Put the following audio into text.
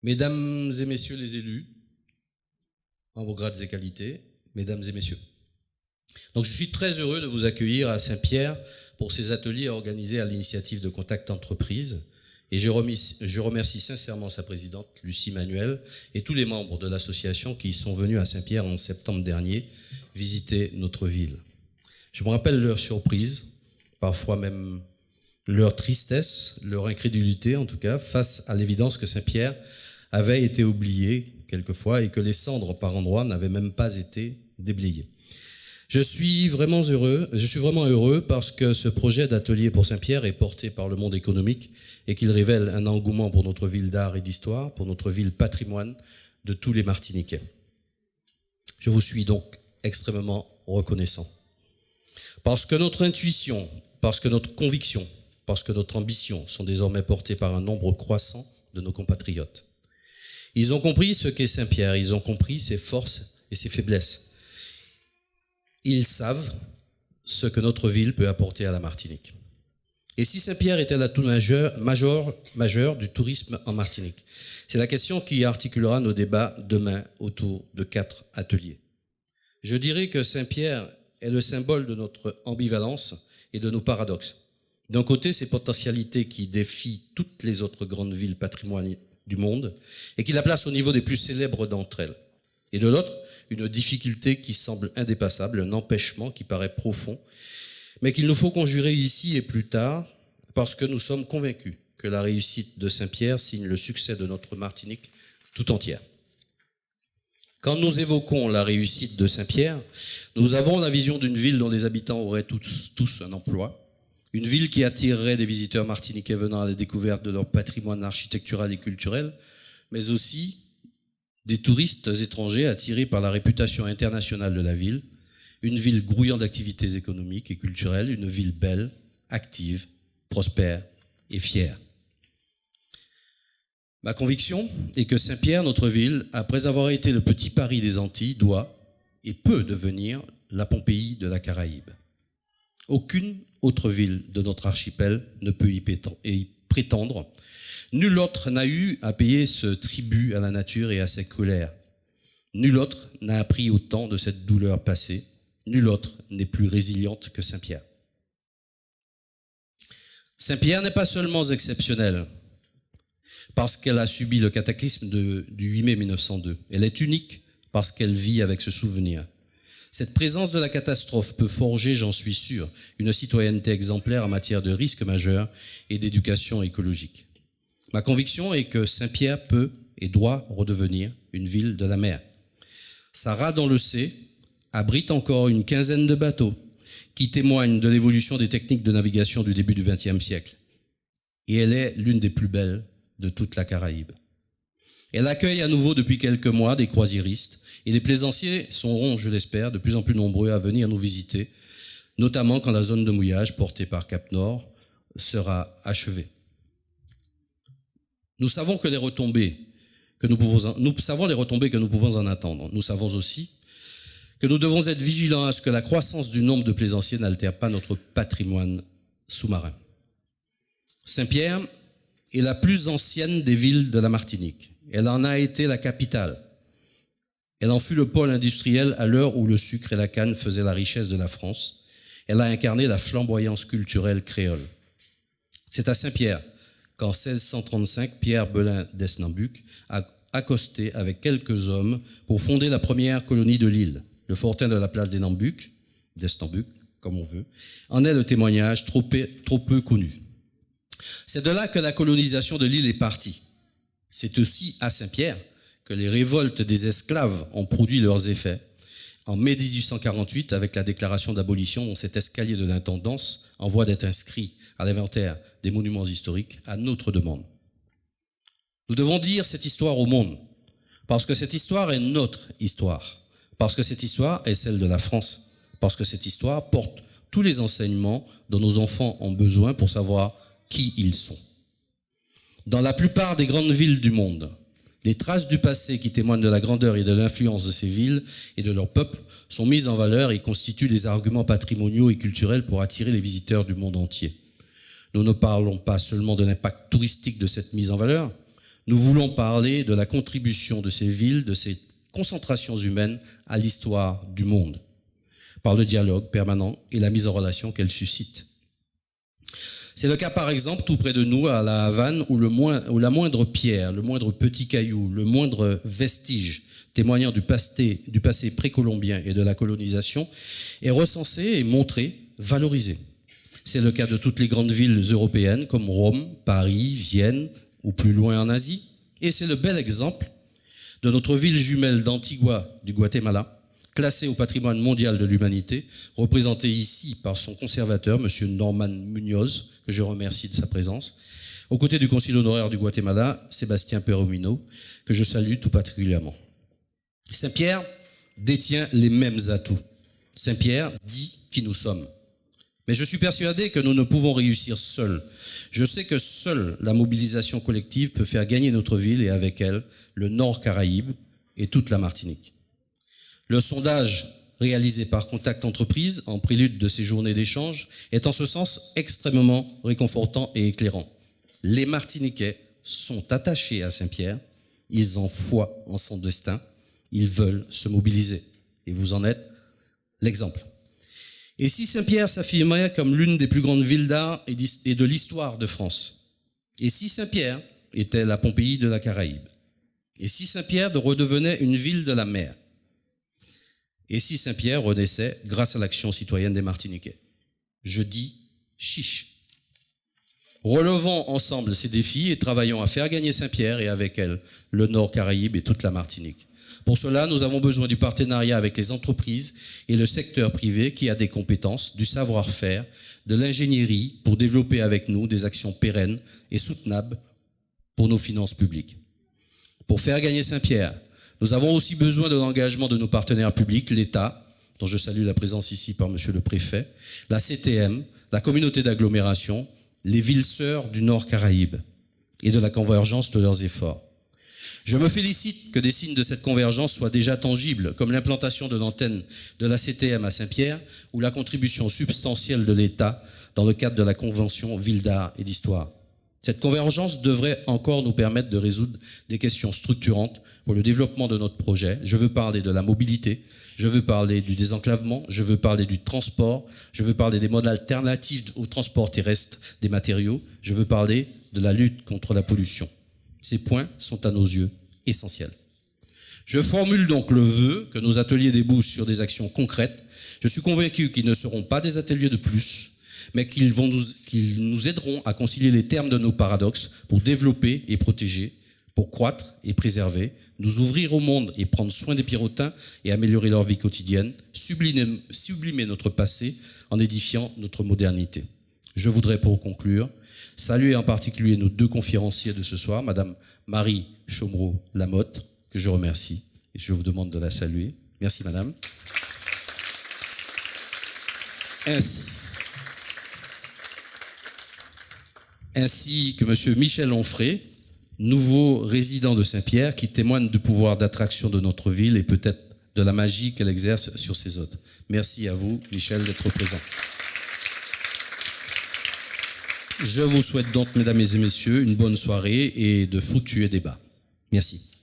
Mesdames et messieurs les élus, en vos grades et qualités, mesdames et messieurs. Donc je suis très heureux de vous accueillir à Saint-Pierre pour ces ateliers organisés à l'initiative de Contact Entreprise. Et je remercie sincèrement sa présidente, Lucie Manuel, et tous les membres de l'association qui sont venus à Saint-Pierre en septembre dernier visiter notre ville. Je me rappelle leur surprise, parfois même leur tristesse, leur incrédulité en tout cas, face à l'évidence que Saint-Pierre avait été oublié quelquefois et que les cendres par endroits n'avaient même pas été déblayées. Je suis vraiment heureux parce que ce projet d'atelier pour Saint-Pierre est porté par le monde économique et qu'il révèle un engouement pour notre ville d'art et d'histoire, pour notre ville patrimoine de tous les Martiniquais. Je vous suis donc extrêmement reconnaissant. Parce que notre intuition, parce que notre conviction, parce que notre ambition sont désormais portées par un nombre croissant de nos compatriotes. Ils ont compris ce qu'est Saint-Pierre, ils ont compris ses forces et ses faiblesses. Ils savent ce que notre ville peut apporter à la Martinique. Et si Saint-Pierre était l'atout majeur du tourisme en Martinique? C'est la question qui articulera nos débats demain autour de 4 ateliers. Je dirais que Saint-Pierre est le symbole de notre ambivalence et de nos paradoxes. D'un côté, ses potentialités qui défient toutes les autres grandes villes patrimoine du monde et qui la placent au niveau des plus célèbres d'entre elles. Et de l'autre, une difficulté qui semble indépassable, un empêchement qui paraît profond, mais qu'il nous faut conjurer ici et plus tard, parce que nous sommes convaincus que la réussite de Saint-Pierre signe le succès de notre Martinique tout entière. Quand nous évoquons la réussite de Saint-Pierre, nous avons la vision d'une ville dont les habitants auraient tous un emploi, une ville qui attirerait des visiteurs martiniquais venant à la découverte de leur patrimoine architectural et culturel, mais aussi des touristes étrangers attirés par la réputation internationale de la ville, une ville grouillant d'activités économiques et culturelles, une ville belle, active, prospère et fière. Ma conviction est que Saint-Pierre, notre ville, après avoir été le petit Paris des Antilles, doit et peut devenir la Pompéi de la Caraïbe. Aucune autre ville de notre archipel ne peut y prétendre. Nul autre n'a eu à payer ce tribut à la nature et à ses colères. Nul autre n'a appris autant de cette douleur passée. Nul autre n'est plus résiliente que Saint-Pierre. Saint-Pierre n'est pas seulement exceptionnelle parce qu'elle a subi le cataclysme du 8 mai 1902. Elle est unique parce qu'elle vit avec ce souvenir. Cette présence de la catastrophe peut forger, j'en suis sûr, une citoyenneté exemplaire en matière de risques majeurs et d'éducation écologique. Ma conviction est que Saint-Pierre peut et doit redevenir une ville de la mer. Sa dans le sait, abrite encore une quinzaine de bateaux qui témoignent de l'évolution des techniques de navigation du début du XXe siècle. Et elle est l'une des plus belles de toute la Caraïbe. Elle accueille à nouveau depuis quelques mois des croisiéristes et les plaisanciers seront, je l'espère, de plus en plus nombreux à venir nous visiter, notamment quand la zone de mouillage portée par Cap Nord sera achevée. Nous savons les retombées que nous pouvons en attendre. Nous savons aussi que nous devons être vigilants à ce que la croissance du nombre de plaisanciers n'altère pas notre patrimoine sous-marin. Saint-Pierre est la plus ancienne des villes de la Martinique. Elle en a été la capitale. Elle en fut le pôle industriel à l'heure où le sucre et la canne faisaient la richesse de la France. Elle a incarné la flamboyance culturelle créole. C'est à Saint-Pierre qu'en 1635, Pierre Belin d'Esnambuc a accosté avec quelques hommes pour fonder la première colonie de l'île. Le fortin de la place d'Esnambuc, comme on veut, en est le témoignage trop peu connu. C'est de là que la colonisation de l'île est partie. C'est aussi à Saint-Pierre que les révoltes des esclaves ont produit leurs effets. En mai 1848, avec la déclaration d'abolition, cet escalier de l'intendance en voie d'être inscrit à l'inventaire des monuments historiques à notre demande. Nous devons dire cette histoire au monde, parce que cette histoire est notre histoire, parce que cette histoire est celle de la France, parce que cette histoire porte tous les enseignements dont nos enfants ont besoin pour savoir qui ils sont. Dans la plupart des grandes villes du monde, les traces du passé qui témoignent de la grandeur et de l'influence de ces villes et de leurs peuples sont mises en valeur et constituent des arguments patrimoniaux et culturels pour attirer les visiteurs du monde entier. Nous ne parlons pas seulement de l'impact touristique de cette mise en valeur, nous voulons parler de la contribution de ces villes, de ces concentrations humaines à l'histoire du monde, par le dialogue permanent et la mise en relation qu'elles suscitent. C'est le cas par exemple tout près de nous à La Havane où la moindre pierre, le moindre petit caillou, le moindre vestige témoignant du passé précolombien et de la colonisation est recensé et montré, valorisé. C'est le cas de toutes les grandes villes européennes comme Rome, Paris, Vienne ou plus loin en Asie. Et c'est le bel exemple de notre ville jumelle d'Antigua du Guatemala, classée au patrimoine mondial de l'humanité, représentée ici par son conservateur, M. Norman Munoz, que je remercie de sa présence, aux côtés du consul honoraire du Guatemala, Sébastien Peromino, que je salue tout particulièrement. Saint-Pierre détient les mêmes atouts. Saint-Pierre dit qui nous sommes. Mais je suis persuadé que nous ne pouvons réussir seuls. Je sais que seule la mobilisation collective peut faire gagner notre ville et avec elle le Nord Caraïbe et toute la Martinique. Le sondage réalisé par Contact Entreprise en prélude de ces journées d'échange est en ce sens extrêmement réconfortant et éclairant. Les Martiniquais sont attachés à Saint-Pierre, ils ont foi en son destin, ils veulent se mobiliser. Et vous en êtes l'exemple. Et si Saint-Pierre s'affirmait comme l'une des plus grandes villes d'art et de l'histoire de France? Et si Saint-Pierre était la Pompéi de la Caraïbe? Et si Saint-Pierre redevenait une ville de la mer? Et si Saint-Pierre renaissait grâce à l'action citoyenne des Martiniquais? Je dis chiche. Relevons ensemble ces défis et travaillons à faire gagner Saint-Pierre et avec elle le Nord Caraïbe et toute la Martinique. Pour cela, nous avons besoin du partenariat avec les entreprises et le secteur privé qui a des compétences, du savoir-faire, de l'ingénierie pour développer avec nous des actions pérennes et soutenables pour nos finances publiques. Pour faire gagner Saint-Pierre, nous avons aussi besoin de l'engagement de nos partenaires publics, l'État, dont je salue la présence ici par Monsieur le Préfet, la CTM, la communauté d'agglomération, les villes sœurs du Nord Caraïbe et de la convergence de leurs efforts. Je me félicite que des signes de cette convergence soient déjà tangibles, comme l'implantation de l'antenne de la CTM à Saint-Pierre ou la contribution substantielle de l'État dans le cadre de la Convention Ville d'Art et d'Histoire. Cette convergence devrait encore nous permettre de résoudre des questions structurantes pour le développement de notre projet. Je veux parler de la mobilité, je veux parler du désenclavement, je veux parler du transport, je veux parler des modes alternatifs au transport terrestre des matériaux, je veux parler de la lutte contre la pollution. Ces points sont à nos yeux essentiels. Je formule donc le vœu que nos ateliers débouchent sur des actions concrètes. Je suis convaincu qu'ils ne seront pas des ateliers de plus, mais qu'ils nous aideront à concilier les termes de nos paradoxes pour développer et protéger, pour croître et préserver, nous ouvrir au monde et prendre soin des Pirotins et améliorer leur vie quotidienne, sublimer notre passé en édifiant notre modernité. Je voudrais pour conclure saluer en particulier nos deux conférenciers de ce soir, Madame Marie Chomreau-Lamotte, que je remercie et je vous demande de la saluer. Merci Madame. Ainsi que Monsieur Michel Onfray, nouveau résident de Saint-Pierre, qui témoigne du pouvoir d'attraction de notre ville et peut-être de la magie qu'elle exerce sur ses hôtes. Merci à vous, Michel, d'être présent. Je vous souhaite donc, mesdames et messieurs, une bonne soirée et de fructueux débats. Merci.